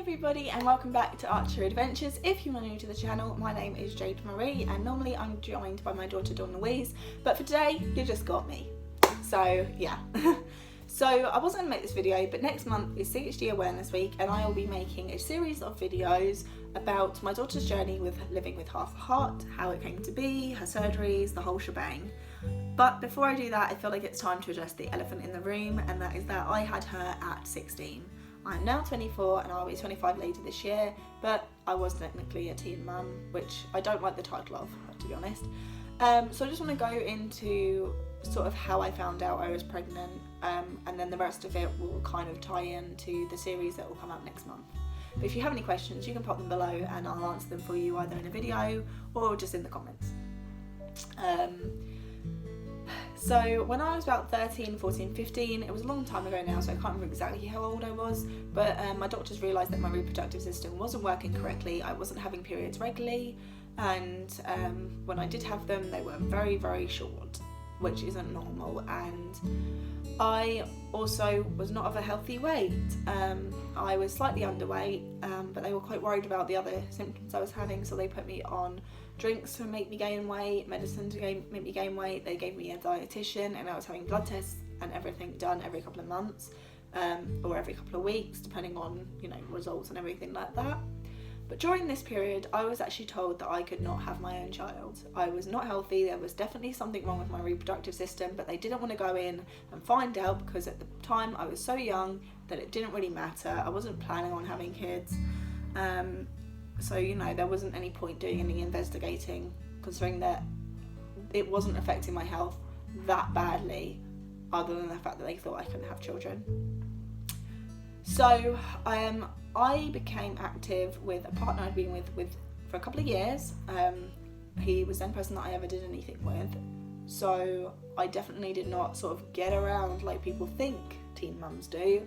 everybody and welcome back to Archery Adventures. If you are new to the channel, my name is Jade Marie and normally I'm joined by my daughter Dawn-Louise, but for today you just got me. So yeah. So I wasn't going to make this video, but next month is CHD Awareness Week and I will be making a series of videos about my daughter's journey with living with half a heart, how it came to be, her surgeries, the whole shebang. But before I do that, I feel like it's time to address the elephant in the room, and that is that I had her at 16. I'm now 24 and I'll be 25 later this year, but I was technically a teen mum, which I don't like the title of, to be honest. So I just want to go into sort of how I found out I was pregnant, and then the rest of it will kind of tie into the series that will come out next month. But if you have any questions, you can pop them below and I'll answer them for you either in a video or just in the comments. So when I was about 13, 14, 15, it was a long time ago now, so I can't remember exactly how old I was, but my doctors realised that my reproductive system wasn't working correctly. I wasn't having periods regularly, and when I did have them, they were very, very short, which isn't normal, and I also was not of a healthy weight. I was slightly underweight, but they were quite worried about the other symptoms I was having, so they put me on drinks to make me gain weight, medicine to make me gain weight. They gave me a dietitian, and I was having blood tests and everything done every couple of months, or every couple of weeks, depending on, you know, results and everything like that. But during this period, I was actually told that I could not have my own child. I was not healthy, there was definitely something wrong with my reproductive system, but they didn't want to go in and find out because at the time I was so young that it didn't really matter. I wasn't planning on having kids. So, you know, there wasn't any point doing any investigating, considering that it wasn't affecting my health that badly, other than the fact that they thought I couldn't have children. So I became active with a partner I'd been with for a couple of years. He was the only person that I ever did anything with. So I definitely did not sort of get around like people think teen mums do.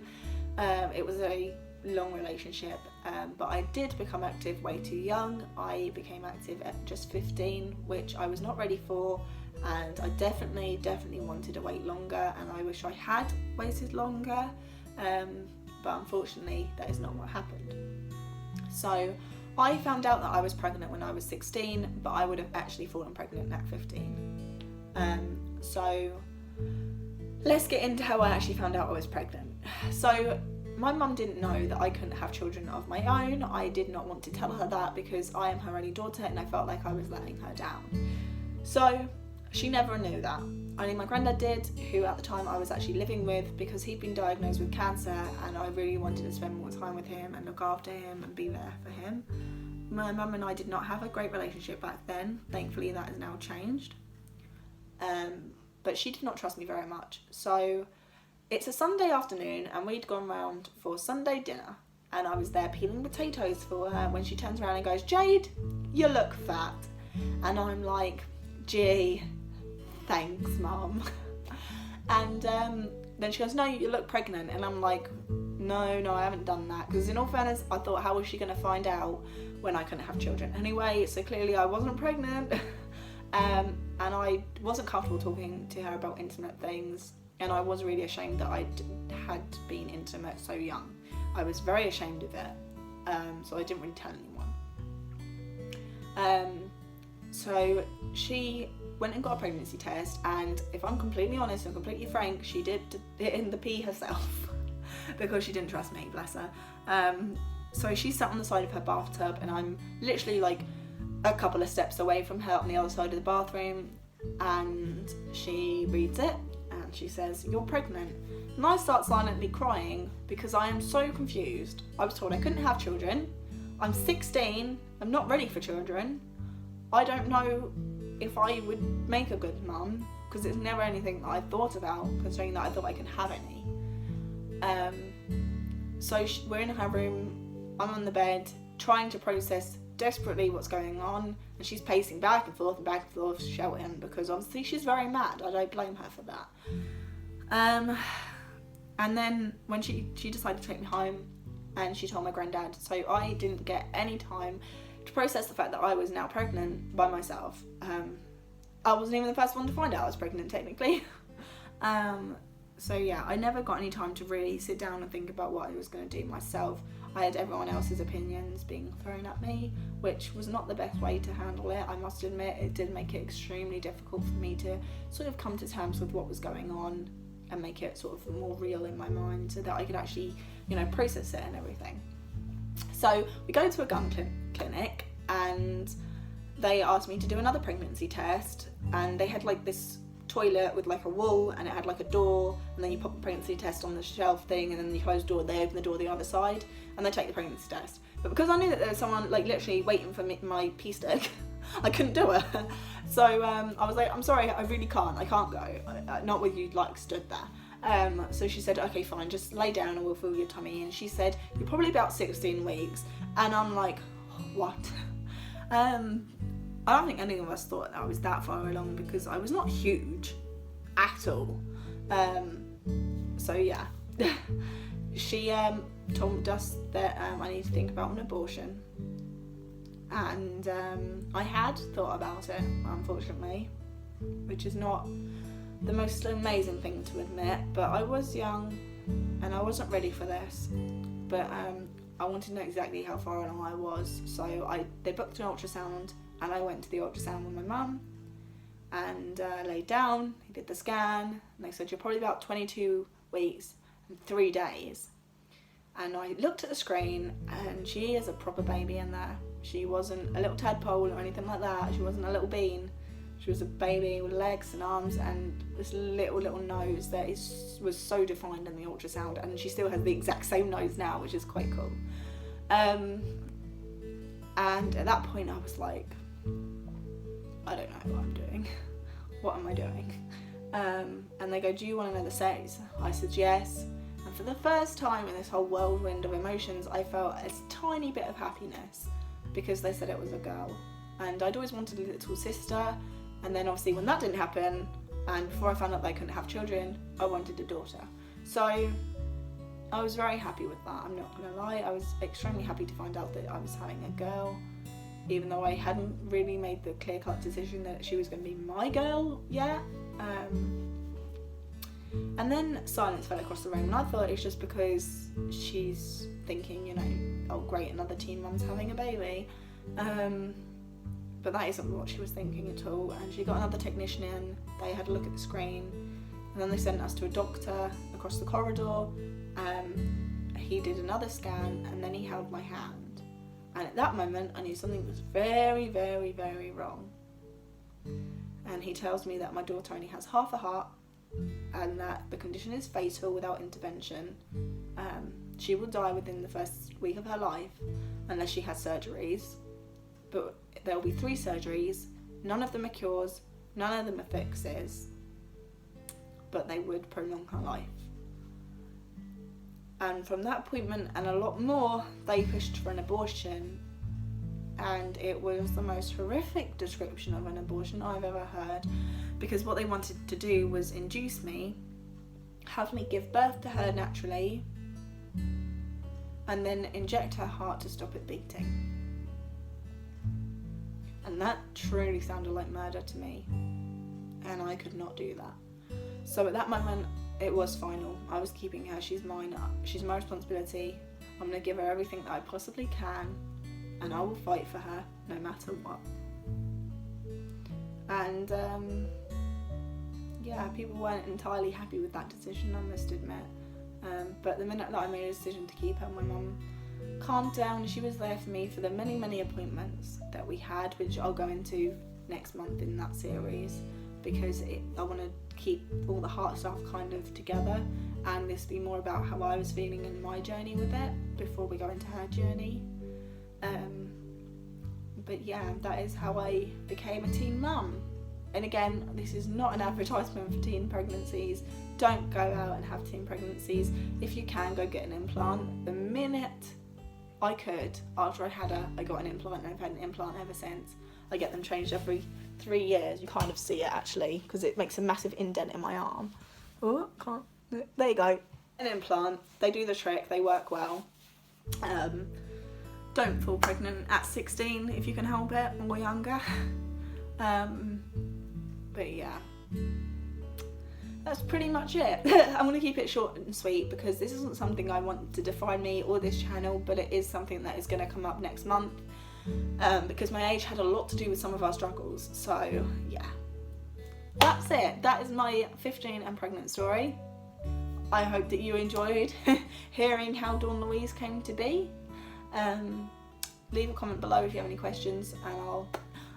It was a long relationship, but I did become active way too young. I became active at just 15, which I was not ready for, and I definitely wanted to wait longer, and I wish I had waited longer, but unfortunately that is not what happened. So I found out that I was pregnant when I was 16, but I would have actually fallen pregnant at 15. So let's get into how I actually found out I was pregnant. So my mum didn't know that I couldn't have children of my own. I did not want to tell her that because I am her only daughter and I felt like I was letting her down. So she never knew that. Only my granddad did, who at the time I was actually living with because he'd been diagnosed with cancer and I really wanted to spend more time with him and look after him and be there for him. My mum and I did not have a great relationship back then. Thankfully that has now changed. But she did not trust me very much. So it's a Sunday afternoon and we'd gone round for Sunday dinner and I was there peeling potatoes for her when she turns around and goes, "Jade, you look fat." And I'm like, "Gee, thanks, Mum." And then she goes, "No, you look pregnant." And I'm like, no, I haven't done that. Because in all fairness, I thought, how was she going to find out when I couldn't have children anyway? So clearly I wasn't pregnant. And I wasn't comfortable talking to her about intimate things. And I was really ashamed that I had been intimate so young. I was very ashamed of it. So I didn't really tell anyone. So she went and got a pregnancy test, and if I'm completely honest and completely frank, she did it in the pee herself because she didn't trust me, bless her. So she sat on the side of her bathtub and I'm literally like a couple of steps away from her on the other side of the bathroom, and she reads it and she says, "You're pregnant." And I start silently crying because I am so confused. I was told I couldn't have children. I'm 16, I'm not ready for children. I don't know if I would make a good mum because it's never anything that I thought about, considering that I thought I could have any. So we're in her room, I'm on the bed trying to process desperately what's going on, and she's pacing back and forth shouting because obviously she's very mad. I don't blame her for that. And then when she decided to take me home and she told my granddad, so I didn't get any time to process the fact that I was now pregnant by myself. I wasn't even the first one to find out I was pregnant technically. So yeah, I never got any time to really sit down and think about what I was going to do myself. I had everyone else's opinions being thrown at me, which was not the best way to handle it. I must admit, it did make it extremely difficult for me to sort of come to terms with what was going on and make it sort of more real in my mind so that I could actually, you know, process it and everything. So we go to a gun clinic and they asked me to do another pregnancy test, and they had like this toilet with like a wall, and it had like a door, and then you pop the pregnancy test on the shelf thing, and then you close the door, they open the door the other side, and they take the pregnancy test. But because I knew that there was someone like literally waiting for me, my pee stick, I couldn't do it. So I was like, I'm sorry, I really can't, I can't go, not with you like stood there. So she said, okay, fine, just lay down and we'll feel your tummy. And she said, you're probably about 16 weeks. And I'm like, what? I don't think any of us thought that I was that far along, because I was not huge at all. So yeah, she told us that I need to think about an abortion, and I had thought about it, unfortunately, which is not the most amazing thing to admit, but I was young and I wasn't ready for this. But I wanted to know exactly how far along I was, so they booked an ultrasound, and I went to the ultrasound with my mum and laid down. He did the scan, and they said you're probably about 22 weeks and 3 days. And I looked at the screen, and she is a proper baby in there. She wasn't a little tadpole or anything like that. She wasn't a little bean. She was a baby with legs and arms and this little nose that was so defined in the ultrasound, and she still has the exact same nose now, which is quite cool. And at that point I was like, I don't know what I'm doing. What am I doing? And they go, do you want to know the sex? I said yes. And for the first time in this whole whirlwind of emotions, I felt a tiny bit of happiness, because they said it was a girl. And I'd always wanted a little sister. And then obviously when that didn't happen, and before I found out that I couldn't have children, I wanted a daughter. So I was very happy with that, I'm not gonna lie. I was extremely happy to find out that I was having a girl, even though I hadn't really made the clear-cut decision that she was gonna be my girl yet. And then silence fell across the room, and I thought it's just because she's thinking, you know, oh great, another teen mum's having a baby. But that isn't what she was thinking at all. And she got another technician in, they had a look at the screen, and then they sent us to a doctor across the corridor. He did another scan, and then he held my hand. And at that moment, I knew something was very, very, very wrong. And he tells me that my daughter only has half a heart, and that the condition is fatal without intervention. She will die within the first week of her life, unless she has surgeries. But there will be 3 surgeries, none of them are cures, none of them are fixes, but they would prolong her life. And from that appointment and a lot more, they pushed for an abortion, and it was the most horrific description of an abortion I've ever heard, because what they wanted to do was induce me, have me give birth to her naturally, and then inject her heart to stop it beating. And that truly sounded like murder to me, and I could not do that. So at that moment, it was final. I was keeping her, she's mine, she's my responsibility. I'm going to give her everything that I possibly can, and I will fight for her no matter what. And yeah, people weren't entirely happy with that decision, I must admit. But the minute that I made a decision to keep her, my mum calmed down. She was there for me for the many appointments that we had, which I'll go into next month in that series, because I want to keep all the heart stuff kind of together, and this be more about how I was feeling in my journey with it before we go into her journey. But yeah, that is how I became a teen mum. And again, this is not an advertisement for teen pregnancies. Don't go out and have teen pregnancies. If you can, go get an implant. The minute I could, after I had her, I got an implant, and I've had an implant ever since. I get them changed every 3 years. You kind of see it actually, because it makes a massive indent in my arm. Oh, can't. There you go. An implant. They do the trick. They work well. Don't fall pregnant at 16 if you can help it, or younger. But yeah. that's pretty much it. I'm going to keep it short and sweet because this isn't something I want to define me or this channel, but it is something that is going to come up next month, because my age had a lot to do with some of our struggles. So yeah, that's it. That is my 15 and pregnant story. I hope that you enjoyed hearing how Dawn-Louise came to be. Leave a comment below if you have any questions and I'll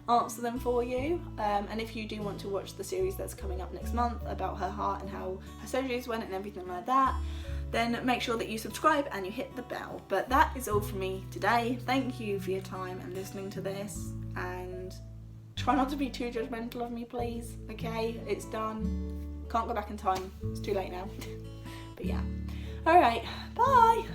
answer them for you. And if you do want to watch the series that's coming up next month about her heart and how her surgeries went and everything like that, then make sure that you subscribe and you hit the bell. But that is all from me today. Thank you for your time and listening to this, and try not to be too judgmental of me, please. Okay, it's done. Can't go back in time. It's too late now. But yeah. Alright, bye!